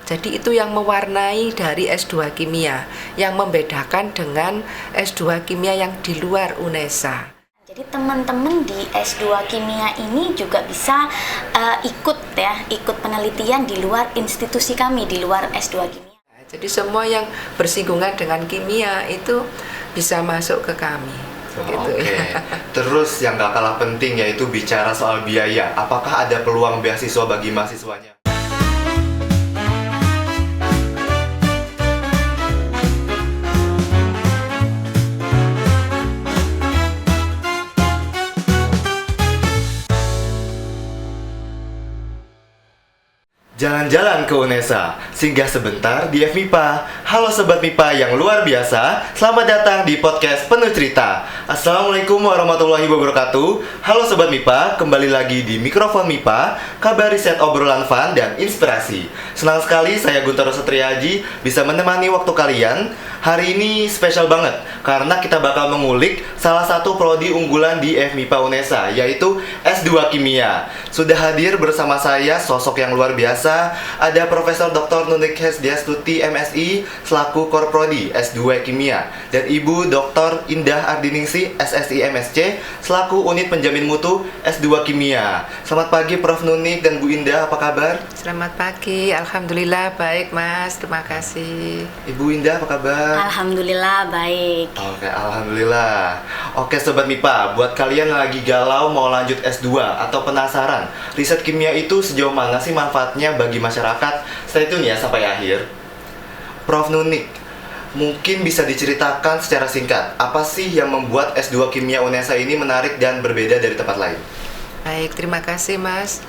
Jadi itu yang mewarnai dari S2 Kimia, yang membedakan dengan S2 Kimia yang di luar UNESA. Jadi teman-teman di S2 Kimia ini juga bisa ikut penelitian di luar institusi kami, di luar S2 Kimia. Jadi semua yang bersinggungan dengan kimia itu bisa masuk ke kami. Oke. Terus yang gak kalah penting yaitu bicara soal biaya. Apakah ada peluang beasiswa bagi mahasiswanya? Jalan-jalan ke UNESA, singgah sebentar di FMIPA. Halo Sobat MIPA yang luar biasa, selamat datang di podcast Penuh Cerita. Assalamualaikum warahmatullahi wabarakatuh. Halo Sobat MIPA, kembali lagi di mikrofon MIPA, kabar riset obrolan fun dan inspirasi. Senang sekali saya Guntoro Setriaji bisa menemani waktu kalian. Hari ini spesial banget, karena kita bakal mengulik salah satu prodi unggulan di FMIPA UNESA, yaitu S2 Kimia. Sudah hadir bersama saya sosok yang luar biasa. Ada Profesor Dr. Nunik Hesdiastuti MSI selaku Korprodi S2 Kimia dan Ibu Dr. Indah Ardiningsih SSI MSc selaku Unit Penjamin Mutu S2 Kimia. Selamat pagi Prof Nunik dan Bu Indah, apa kabar? Selamat pagi, alhamdulillah baik Mas, terima kasih. Ibu Indah apa kabar? Alhamdulillah baik. Oke, alhamdulillah. Oke Sobat MIPA, buat kalian yang lagi galau mau lanjut S2 atau penasaran riset kimia itu sejauh mana sih manfaatnya bagi masyarakat, stay tune ya sampai akhir. Prof Nunik, mungkin bisa diceritakan secara singkat apa sih yang membuat S2 Kimia UNESA ini menarik dan berbeda dari tempat lain? Baik, terima kasih Mas.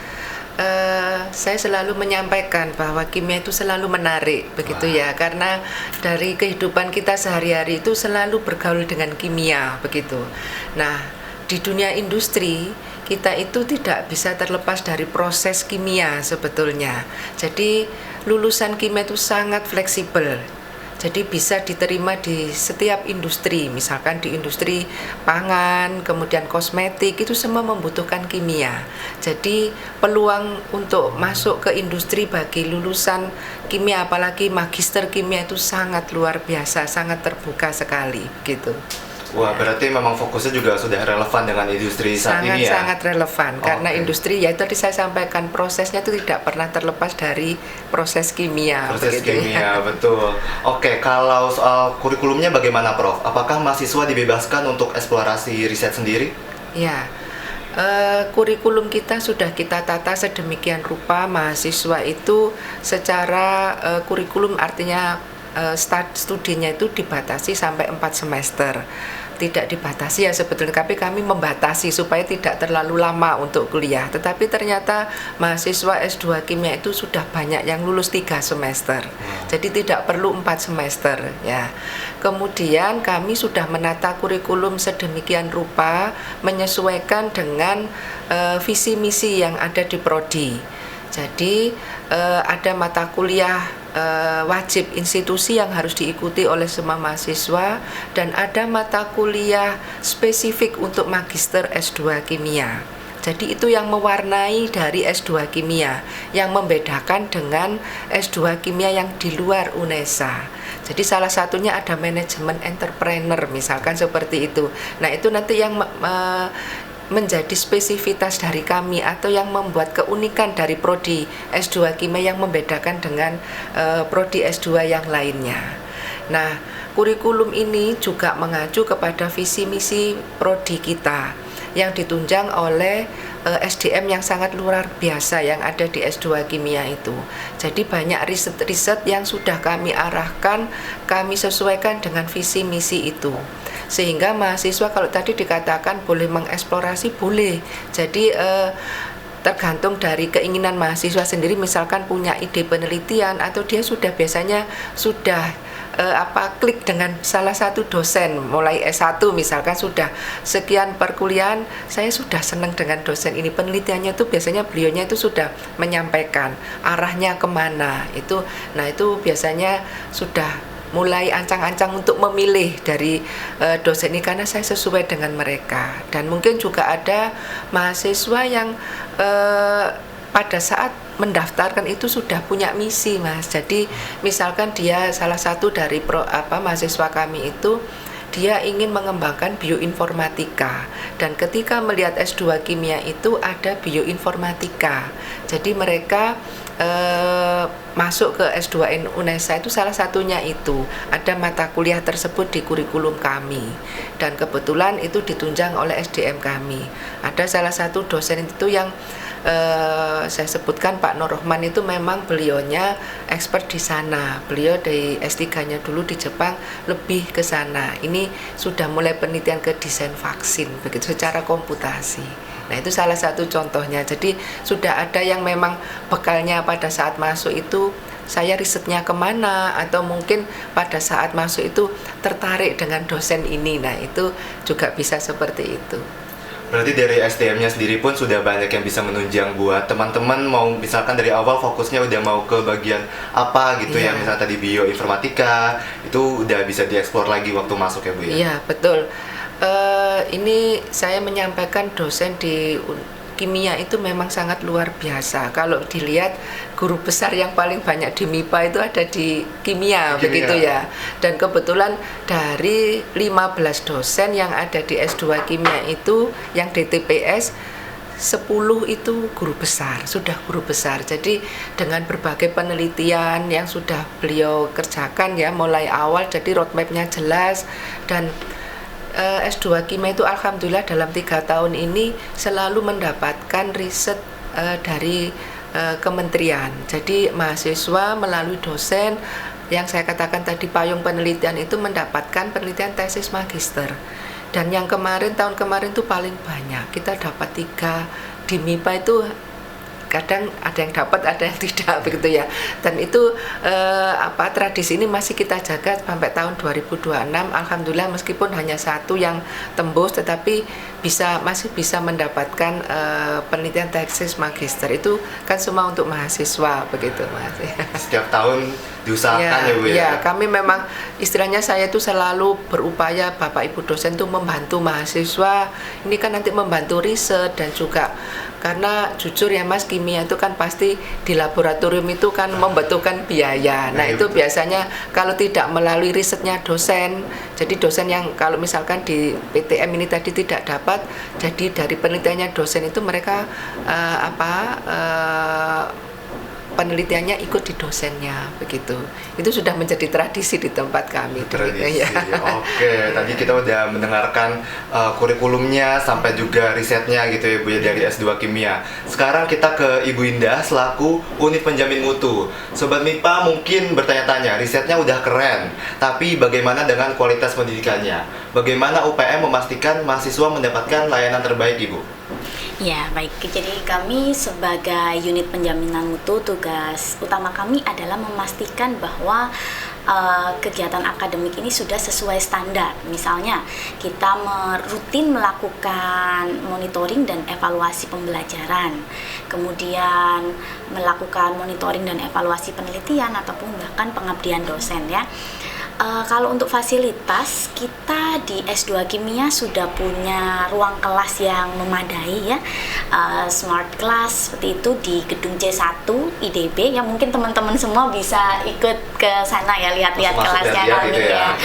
Saya selalu menyampaikan bahwa kimia itu selalu menarik, begitu ya, karena dari kehidupan kita sehari-hari itu selalu bergaul dengan kimia, begitu. Nah, di dunia industri kita itu tidak bisa terlepas dari proses kimia sebetulnya. Jadi lulusan kimia itu sangat fleksibel. Jadi bisa diterima di setiap industri, misalkan di industri pangan, kemudian kosmetik, itu semua membutuhkan kimia. Jadi peluang untuk masuk ke industri bagi lulusan kimia, apalagi magister kimia itu sangat luar biasa, sangat terbuka sekali gitu. Wah, berarti memang fokusnya juga sudah relevan dengan industri saat ini ya? Sangat relevan, karena industri, ya tadi saya sampaikan, prosesnya itu tidak pernah terlepas dari proses kimia. Proses kimia, betul. Oke, kalau soal kurikulumnya bagaimana Prof? Apakah mahasiswa dibebaskan untuk eksplorasi riset sendiri? Ya, kurikulum kita sudah kita tata sedemikian rupa, mahasiswa itu secara kurikulum artinya studinya itu dibatasi sampai 4 semester. Tidak dibatasi ya sebetulnya, tapi kami membatasi supaya tidak terlalu lama untuk kuliah. Tetapi ternyata mahasiswa S2 Kimia itu sudah banyak yang lulus 3 semester. Jadi tidak perlu 4 semester ya. Kemudian kami sudah menata kurikulum sedemikian rupa menyesuaikan dengan visi misi yang ada di prodi. Jadi ada mata kuliah wajib institusi yang harus diikuti oleh semua mahasiswa, dan ada mata kuliah spesifik untuk magister S2 Kimia. Jadi itu yang mewarnai dari S2 Kimia, yang membedakan dengan S2 Kimia yang di luar UNESA. Jadi salah satunya ada manajemen entrepreneur misalkan seperti itu. Nah itu nanti yang menjadi spesifitas dari kami atau yang membuat keunikan dari prodi S2 Kimia yang membedakan dengan prodi S2 yang lainnya. Nah, kurikulum ini juga mengacu kepada visi misi prodi kita yang ditunjang oleh SDM yang sangat luar biasa yang ada di S2 Kimia itu. Jadi banyak riset-riset yang sudah kami arahkan, kami sesuaikan dengan visi misi itu. Sehingga mahasiswa kalau tadi dikatakan boleh mengeksplorasi, boleh. Jadi tergantung dari keinginan mahasiswa sendiri, misalkan punya ide penelitian atau dia sudah biasanya klik dengan salah satu dosen mulai S1 misalkan, sudah sekian perkuliahan saya sudah senang dengan dosen ini, penelitiannya itu biasanya beliaunya itu sudah menyampaikan arahnya kemana itu. Nah itu biasanya sudah mulai ancang-ancang untuk memilih dari dosen ini karena saya sesuai dengan mereka. Dan mungkin juga ada mahasiswa yang pada saat mendaftarkan itu sudah punya misi, Mas. Jadi misalkan dia salah satu dari mahasiswa kami itu dia ingin mengembangkan bioinformatika, dan ketika melihat S2 kimia itu ada bioinformatika, jadi mereka masuk ke S2 UNESA itu salah satunya itu ada mata kuliah tersebut di kurikulum kami, dan kebetulan itu ditunjang oleh SDM kami. Ada salah satu dosen itu yang saya sebutkan, Pak Nur Rahman, itu memang beliaunya expert di sana. Beliau dari S3-nya dulu di Jepang, lebih ke sana. Ini sudah mulai penelitian ke desain vaksin begitu secara komputasi. Nah, itu salah satu contohnya. Jadi sudah ada yang memang bekalnya pada saat masuk itu saya risetnya kemana, atau mungkin pada saat masuk itu tertarik dengan dosen ini. Nah, itu juga bisa seperti itu. Berarti dari SDM-nya sendiri pun sudah banyak yang bisa menunjang buat teman-teman mau misalkan dari awal fokusnya udah mau ke bagian apa gitu ya, misalnya tadi bioinformatika, itu udah bisa dieksplor lagi waktu masuk ya Bu ya? Iya, betul. Ini saya menyampaikan dosen di kimia itu memang sangat luar biasa. Kalau dilihat guru besar yang paling banyak di MIPA itu ada di kimia. Begitu ya. Dan kebetulan dari 15 dosen yang ada di S2 kimia itu yang DTPS 10 itu guru besar, sudah guru besar. Jadi dengan berbagai penelitian yang sudah beliau kerjakan ya mulai awal, jadi roadmap-nya jelas. Dan S2 kimia itu alhamdulillah dalam 3 tahun ini selalu mendapatkan riset dari kementerian. Jadi mahasiswa melalui dosen yang saya katakan tadi payung penelitian itu mendapatkan penelitian tesis magister. Dan yang tahun kemarin itu paling banyak, kita dapat 3 di MIPA itu. Kadang ada yang dapat, ada yang tidak begitu ya. Dan itu tradisi ini masih kita jaga sampai tahun 2026. Alhamdulillah meskipun hanya 1 yang tembus, tetapi masih bisa mendapatkan penelitian tesis magister. Itu kan semua untuk mahasiswa begitu, Mas. Setiap tahun diusahakan ya Bu ya. Ya, kami memang istilahnya saya itu selalu berupaya Bapak Ibu dosen itu membantu mahasiswa. Ini kan nanti membantu riset, dan juga karena jujur ya Mas, kimia itu kan pasti di laboratorium itu kan membutuhkan biaya. Nah, itu biasanya kalau tidak melalui risetnya dosen, jadi dosen yang kalau misalkan di PTM ini tadi tidak dapat, jadi dari penelitiannya dosen itu mereka penelitiannya ikut di dosennya begitu. Itu sudah menjadi tradisi di tempat kami. Tradisi. Ya. Oke, tadi kita udah mendengarkan kurikulumnya sampai juga risetnya gitu ya Bu ya dari S2 kimia. Sekarang kita ke Ibu Indah selaku unit penjamin mutu. Sobat MIPA mungkin bertanya-tanya, risetnya udah keren, tapi bagaimana dengan kualitas pendidikannya? Bagaimana UPM memastikan mahasiswa mendapatkan layanan terbaik, Ibu? Ya, baik. Jadi kami sebagai unit penjaminan mutu, tugas utama kami adalah memastikan bahwa kegiatan akademik ini sudah sesuai standar. Misalnya, kita rutin melakukan monitoring dan evaluasi pembelajaran, kemudian melakukan monitoring dan evaluasi penelitian ataupun bahkan pengabdian dosen ya. Kalau untuk fasilitas, kita di S2 Kimia sudah punya ruang kelas yang memadai ya, smart class seperti itu di gedung C1 IDB, yang mungkin teman-teman semua bisa ikut ke sana ya, lihat-lihat kelasnya kami ya.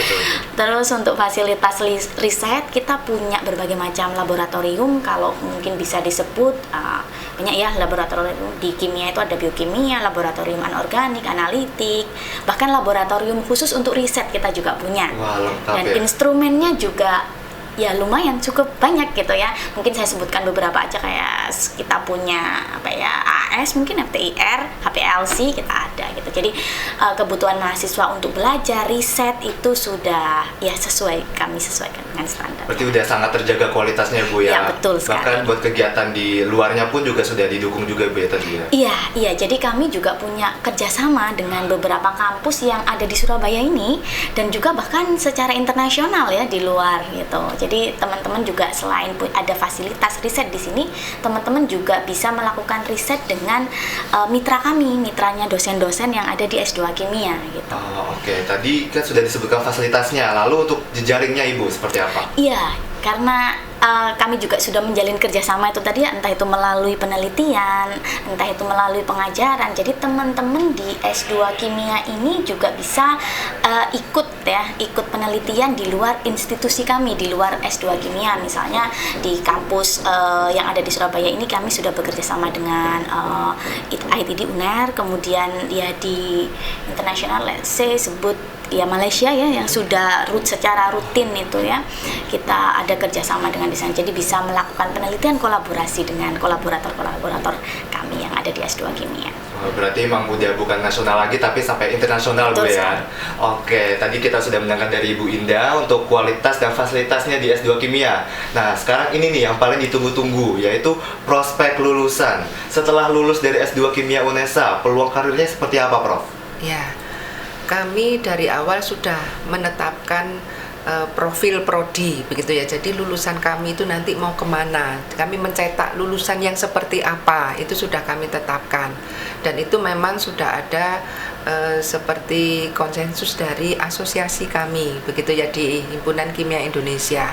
Terus untuk fasilitas riset, kita punya berbagai macam laboratorium, kalau mungkin bisa disebut banyak ya laboratorium di kimia itu ada biokimia, laboratorium anorganik, analitik, bahkan laboratorium khusus untuk riset kita juga punya. Wah, lengkap dan ya. Instrumennya juga ya lumayan cukup banyak gitu ya. Mungkin saya sebutkan beberapa aja, kayak kita punya AS, mungkin FTIR, HPLC kita ada gitu. Jadi kebutuhan mahasiswa untuk belajar riset itu sudah ya kami sesuaikan dengan standar. Berarti udah sangat terjaga kualitasnya Bu ya. Ya, betul sekali. Bahkan buat kegiatan di luarnya pun juga sudah didukung juga Bu ya tadi ya. Iya, jadi kami juga punya kerjasama dengan beberapa kampus yang ada di Surabaya ini, dan juga bahkan secara internasional ya di luar gitu. Jadi teman-teman juga selain ada fasilitas riset di sini, teman-teman juga bisa melakukan riset dengan mitra kami, mitranya dosen-dosen yang ada di S2 Kimia gitu. Oke. Tadi kan sudah disebutkan fasilitasnya, lalu untuk jejaringnya Ibu seperti apa? Iya, karena kami juga sudah menjalin kerjasama itu tadi, entah itu melalui penelitian, entah itu melalui pengajaran. Jadi teman-teman di S2 Kimia ini juga bisa ikut penelitian di luar institusi kami, di luar S2 Kimia. Misalnya di kampus yang ada di Surabaya ini kami sudah bekerja sama dengan ITD UNER, kemudian ya di internasional, let's say sebut ya Malaysia ya, yang sudah secara rutin itu ya kita ada kerjasama dengan di sana. Jadi bisa melakukan penelitian kolaborasi dengan kolaborator kami yang ada di S2 Kimia. Berarti emang udah bukan nasional lagi tapi sampai internasional Bu ya. Oke, tadi kita sudah mendengar dari Ibu Indah untuk kualitas dan fasilitasnya di S2 Kimia. Nah, sekarang ini nih yang paling ditunggu-tunggu, yaitu prospek lulusan. Setelah lulus dari S2 Kimia UNESA, peluang karirnya seperti apa, Prof? Ya, kami dari awal sudah menetapkan profil prodi begitu ya. Jadi lulusan kami itu nanti mau kemana, kami mencetak lulusan yang seperti apa, itu sudah kami tetapkan. Dan itu memang sudah ada seperti konsensus dari asosiasi kami begitu ya, di Himpunan Kimia Indonesia.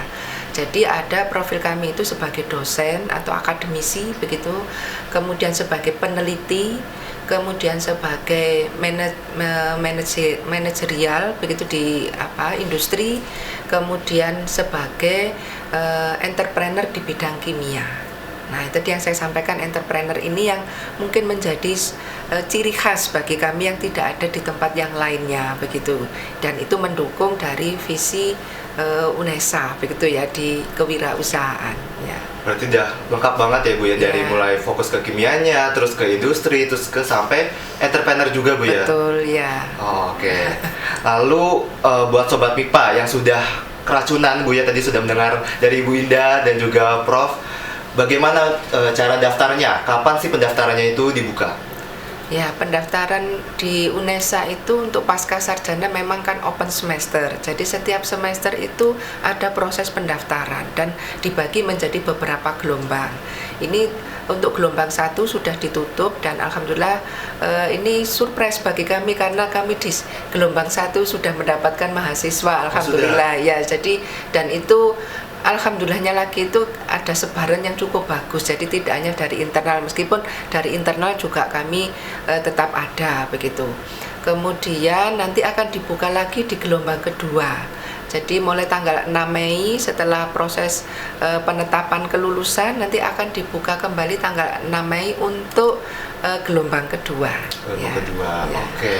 Jadi ada profil kami itu sebagai dosen atau akademisi begitu, kemudian sebagai peneliti, kemudian sebagai manajerial begitu di industri, kemudian sebagai entrepreneur di bidang kimia. Nah, itu yang saya sampaikan, entrepreneur ini yang mungkin menjadi ciri khas bagi kami yang tidak ada di tempat yang lainnya begitu. Dan itu mendukung dari visi UNESA begitu ya, di kewirausahaan ya. Berarti udah lengkap banget ya Bu ya, dari mulai fokus ke kimianya, terus ke industri, terus ke sampai entrepreneur juga Bu ya. Betul ya. Oke. Lalu buat sobat MIPA yang sudah keracunan Bu ya, tadi sudah mendengar dari Ibu Indah dan juga Prof, bagaimana cara daftarnya? Kapan sih pendaftarannya itu dibuka? Ya, pendaftaran di UNESA itu untuk pasca sarjana memang kan open semester. Jadi setiap semester itu ada proses pendaftaran dan dibagi menjadi beberapa gelombang. Ini untuk gelombang 1 sudah ditutup dan alhamdulillah ini surprise bagi kami karena kami di gelombang 1 sudah mendapatkan mahasiswa, alhamdulillah ya. Jadi dan itu alhamdulillahnya lagi itu ada sebaran yang cukup bagus, jadi tidak hanya dari internal, meskipun dari internal juga kami tetap ada begitu. Kemudian nanti akan dibuka lagi di gelombang kedua, jadi mulai tanggal 6 Mei setelah proses penetapan kelulusan nanti akan dibuka kembali tanggal 6 Mei untuk gelombang kedua. Gelombang kedua, oke.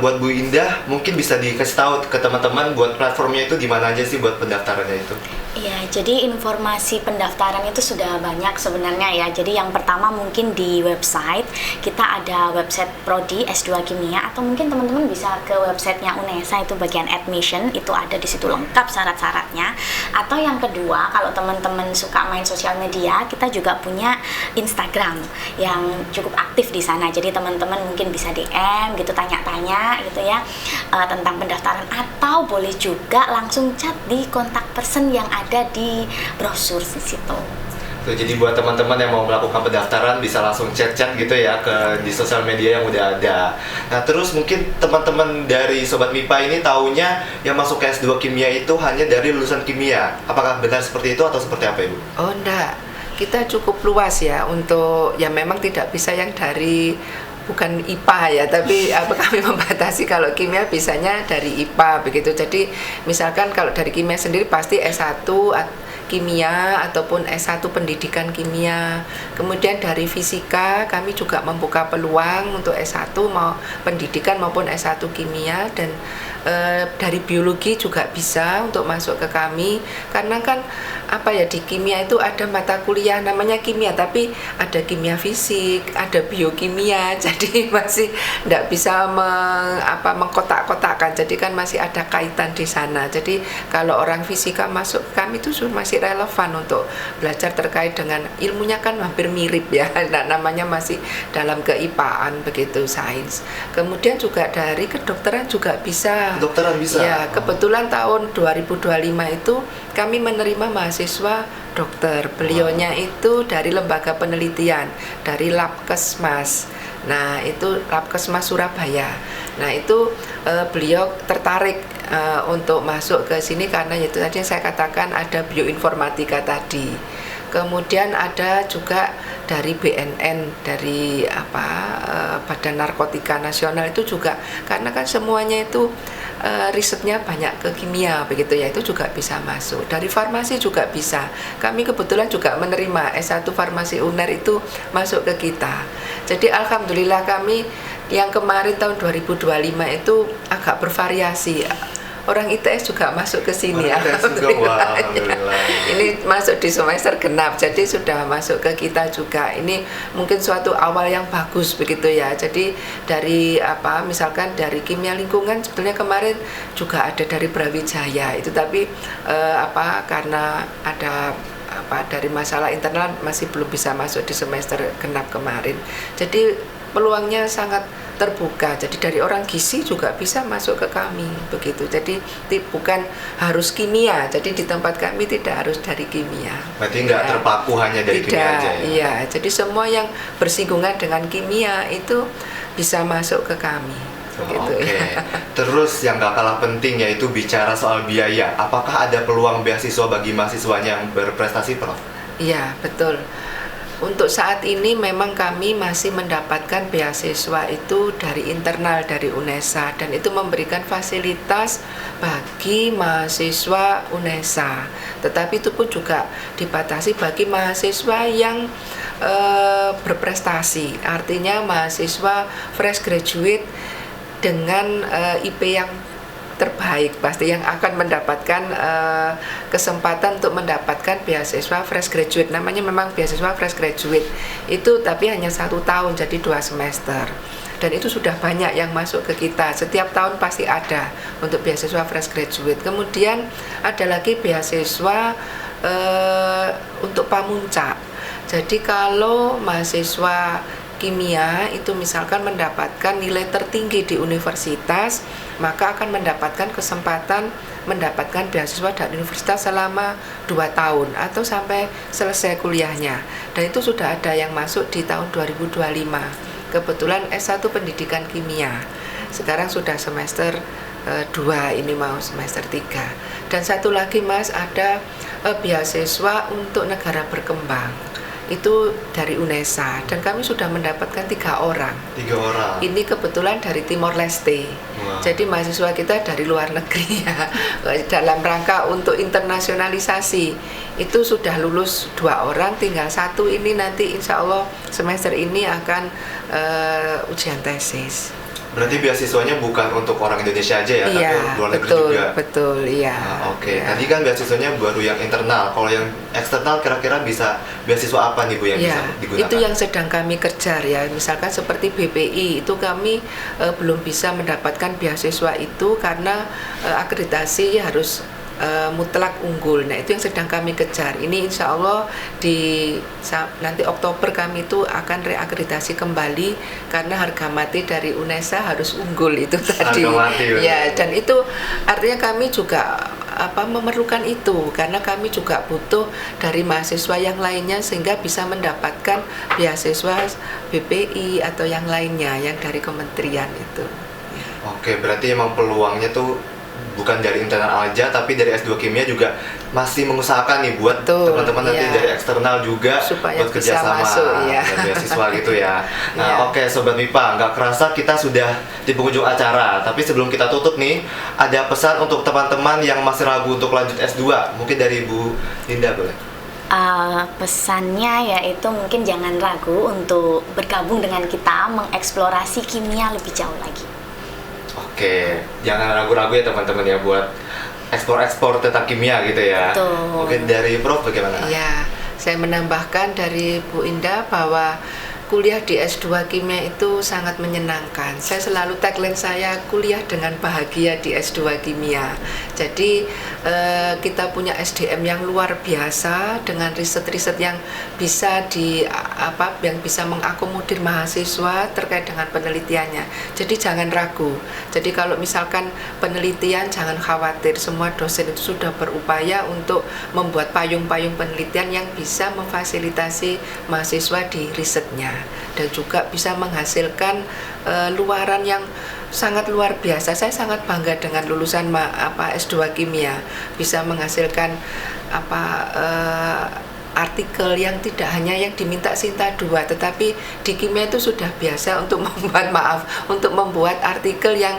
Buat Bu Indah mungkin bisa dikasih tahu ke teman-teman buat platformnya itu di mana aja sih buat pendaftarannya itu? Iya, jadi informasi pendaftaran itu sudah banyak sebenarnya ya. Jadi yang pertama mungkin di website, kita ada website Prodi S2 Kimia, atau mungkin teman-teman bisa ke websitenya UNESA, itu bagian admission, itu ada di situ lengkap syarat-syaratnya. Atau yang kedua, kalau teman-teman suka main sosial media, kita juga punya Instagram yang cukup aktif di sana. Jadi teman-teman mungkin bisa DM gitu, tanya-tanya gitu ya tentang pendaftaran, atau boleh juga langsung chat di kontak person yang ada di brosur di situ. Tuh, jadi buat teman-teman yang mau melakukan pendaftaran bisa langsung chat-chat gitu ya di sosial media yang udah ada. Nah, terus mungkin teman-teman dari Sobat MIPA ini taunya yang masuk ke S2 Kimia itu hanya dari lulusan kimia. Apakah benar seperti itu atau seperti apa Ibu? Oh enggak, kita cukup luas ya untuk, ya memang tidak bisa yang dari bukan IPA ya, tapi kami membatasi kalau kimia bisanya dari IPA begitu. Jadi misalkan kalau dari kimia sendiri pasti S1 kimia ataupun S1 pendidikan kimia. Kemudian dari fisika kami juga membuka peluang untuk S1 mau pendidikan maupun S1 kimia, dan dari biologi juga bisa untuk masuk ke kami, karena kan di kimia itu ada mata kuliah namanya kimia, tapi ada kimia fisik, ada biokimia, jadi masih tidak bisa mengkotak-kotakkan, jadi kan masih ada kaitan di sana. Jadi kalau orang fisika masuk kami itu masih relevan untuk belajar terkait dengan ilmunya, kan hampir mirip ya, namanya masih dalam keipaan begitu, sains. Kemudian juga dari kedokteran juga bisa. Kedokteran bisa? Ya, kebetulan tahun 2025 itu kami menerima mahasiswa dokter. Beliaunya itu dari lembaga penelitian, dari Labkesmas. Nah, itu Labkesmas Surabaya. Nah, itu beliau tertarik untuk masuk ke sini karena itu tadi yang saya katakan ada bioinformatika tadi. Kemudian ada juga dari BNN, dari Badan Narkotika Nasional itu juga, karena kan semuanya itu risetnya banyak ke kimia begitu ya, itu juga bisa masuk. Dari farmasi juga bisa. Kami kebetulan juga menerima S1 Farmasi UNER itu masuk ke kita. Jadi alhamdulillah kami yang kemarin tahun 2025 itu agak bervariasi. Orang ITS juga masuk ke sini. Alhamdulillah. Ini masuk di semester genap, jadi sudah masuk ke kita juga. Ini mungkin suatu awal yang bagus begitu ya. Jadi dari misalkan dari kimia lingkungan sebetulnya kemarin juga ada dari Brawijaya itu, tapi karena ada dari masalah internal masih belum bisa masuk di semester genap kemarin. Jadi peluangnya sangat terbuka. Jadi dari orang gizi juga bisa masuk ke kami begitu. Jadi bukan harus kimia. Jadi di tempat kami tidak harus dari kimia. Berarti nggak terpaku hanya dari kimia aja ya? Iya. Jadi semua yang bersinggungan dengan kimia itu bisa masuk ke kami. Oke. Terus yang gak kalah penting yaitu bicara soal biaya. Apakah ada peluang beasiswa bagi mahasiswanya yang berprestasi, Prof? Iya, betul. Untuk saat ini memang kami masih mendapatkan beasiswa itu dari internal, dari UNESA, dan itu memberikan fasilitas bagi mahasiswa UNESA. Tetapi itu pun juga dibatasi bagi mahasiswa yang berprestasi, artinya mahasiswa fresh graduate dengan IP yang terbaik pasti yang akan mendapatkan kesempatan untuk mendapatkan beasiswa fresh graduate. Namanya memang beasiswa fresh graduate itu, tapi hanya 1 tahun, jadi 2 semester. Dan itu sudah banyak yang masuk ke kita. Setiap tahun pasti ada untuk beasiswa fresh graduate. Kemudian ada lagi beasiswa untuk pamuncak. Jadi kalau mahasiswa kimia itu misalkan mendapatkan nilai tertinggi di universitas, maka akan mendapatkan kesempatan mendapatkan beasiswa dari universitas selama 2 tahun atau sampai selesai kuliahnya. Dan itu sudah ada yang masuk di tahun 2025. Kebetulan S1 Pendidikan Kimia. Sekarang sudah semester 2, ini mau semester 3. Dan satu lagi Mas, ada beasiswa untuk negara berkembang. Itu dari UNESA, dan kami sudah mendapatkan 3 orang. 3 orang. Ini kebetulan dari Timor Leste. Wow. Jadi mahasiswa kita dari luar negeri ya. Dalam rangka untuk internasionalisasi. Itu sudah lulus 2 orang, tinggal 1 ini nanti insya Allah semester ini akan ujian tesis. Berarti beasiswanya bukan untuk orang Indonesia aja ya, iya, tapi luar negeri betul, juga. Betul, iya. Oke. Iya. Tadi kan beasiswanya baru yang internal. Kalau yang eksternal kira-kira bisa beasiswa apa nih Bu yang bisa digunakan? Itu yang sedang kami kejar ya. Misalkan seperti BPI itu kami belum bisa mendapatkan beasiswa itu karena akreditasi harus mutlak unggul. Nah itu yang sedang kami kejar. Ini insya Allah nanti Oktober kami itu akan reakreditasi kembali karena harga mati dari UNESA harus unggul itu tadi. Harga mati, ya, dan itu artinya kami juga memerlukan itu karena kami juga butuh dari mahasiswa yang lainnya sehingga bisa mendapatkan beasiswa BPI atau yang lainnya yang dari kementerian itu. Oke, berarti emang peluangnya tuh bukan dari internal aja, tapi dari S2 Kimia juga masih mengusahakan nih buat teman-teman nanti dari eksternal juga supaya buat kerjasama dan beasiswa gitu ya. Nah, oke, Sobat MIPA, nggak kerasa kita sudah di penghujung acara. Tapi sebelum kita tutup nih, ada pesan untuk teman-teman yang masih ragu untuk lanjut S2. Mungkin dari Bu Linda boleh? Pesannya yaitu mungkin jangan ragu untuk bergabung dengan kita, mengeksplorasi kimia lebih jauh lagi. Oke, jangan ragu-ragu ya teman-teman ya buat ekspor tentang kimia gitu ya. Betul. Mungkin dari Prof bagaimana? Ya, saya menambahkan dari Bu Indah bahwa kuliah di S2 Kimia itu sangat menyenangkan. Saya selalu tagline saya kuliah dengan bahagia di S2 Kimia. Jadi kita punya SDM yang luar biasa dengan riset-riset yang bisa yang bisa mengakomodir mahasiswa terkait dengan penelitiannya. Jadi jangan ragu. Jadi kalau misalkan penelitian jangan khawatir, semua dosen itu sudah berupaya untuk membuat payung-payung penelitian yang bisa memfasilitasi mahasiswa di risetnya dan juga bisa menghasilkan luaran yang sangat luar biasa. Saya sangat bangga dengan lulusan S2 Kimia, bisa menghasilkan artikel yang tidak hanya yang diminta Sinta 2, tetapi di kimia itu sudah biasa untuk membuat artikel yang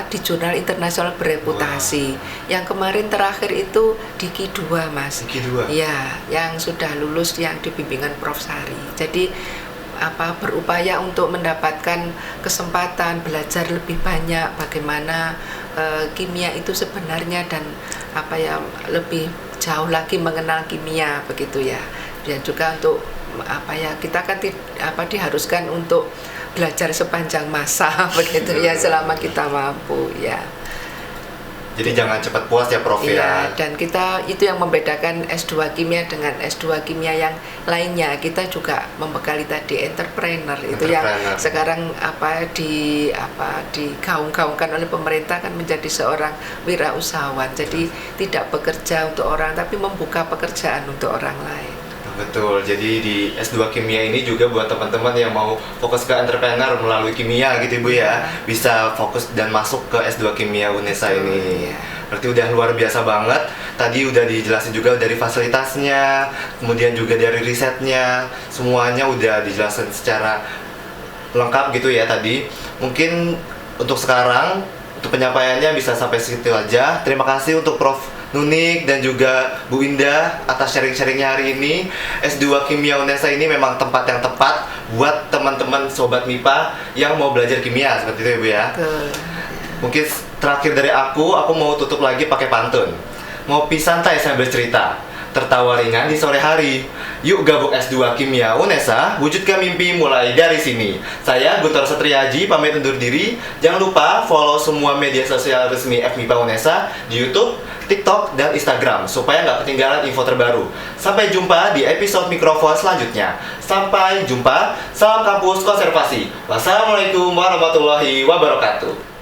di jurnal internasional bereputasi. Yang kemarin terakhir itu di Q2, Mas. Q2. Ya, yang sudah lulus yang di bimbingan Prof Sari. Jadi berupaya untuk mendapatkan kesempatan belajar lebih banyak bagaimana kimia itu sebenarnya, dan lebih jauh lagi mengenal kimia begitu ya. Dan juga untuk kita kan diharuskan untuk belajar sepanjang masa begitu ya, selama kita mampu ya. Jadi jangan cepat puas ya Prof ya. Dan kita itu yang membedakan S2 Kimia dengan S2 Kimia yang lainnya. Kita juga membekali tadi entrepreneur itu yang sekarang digaung-gaungkan oleh pemerintah kan, menjadi seorang wirausahawan. Jadi tidak bekerja untuk orang tapi membuka pekerjaan untuk orang lain. Betul, jadi di S2 Kimia ini juga buat teman-teman yang mau fokus ke entrepreneur melalui kimia gitu Ibu ya, bisa fokus dan masuk ke S2 Kimia UNESA ini. Berarti udah luar biasa banget. Tadi udah dijelasin juga dari fasilitasnya, kemudian juga dari risetnya, semuanya udah dijelasin secara lengkap gitu ya tadi. Mungkin untuk sekarang, untuk penyampaiannya bisa sampai segitu aja. Terima kasih untuk Prof Nunik dan juga Bu Indah atas sharing-sharingnya hari ini. S2 Kimia UNESA ini memang tempat yang tepat buat teman-teman Sobat MIPA yang mau belajar kimia, seperti itu ya Bu ya. Mungkin terakhir dari aku mau tutup lagi pakai pantun. Ngopi santai sambil cerita, tertawa ringan di sore hari. Yuk gabung S2 Kimia UNESA, wujudkan mimpi mulai dari sini. Saya Guntur Setriaji pamit undur diri. Jangan lupa follow semua media sosial resmi FMIPA UNESA di YouTube, TikTok, dan Instagram supaya nggak ketinggalan info terbaru. Sampai jumpa di episode mikrofon selanjutnya. Sampai jumpa, salam kampus konservasi. Wassalamualaikum warahmatullahi wabarakatuh.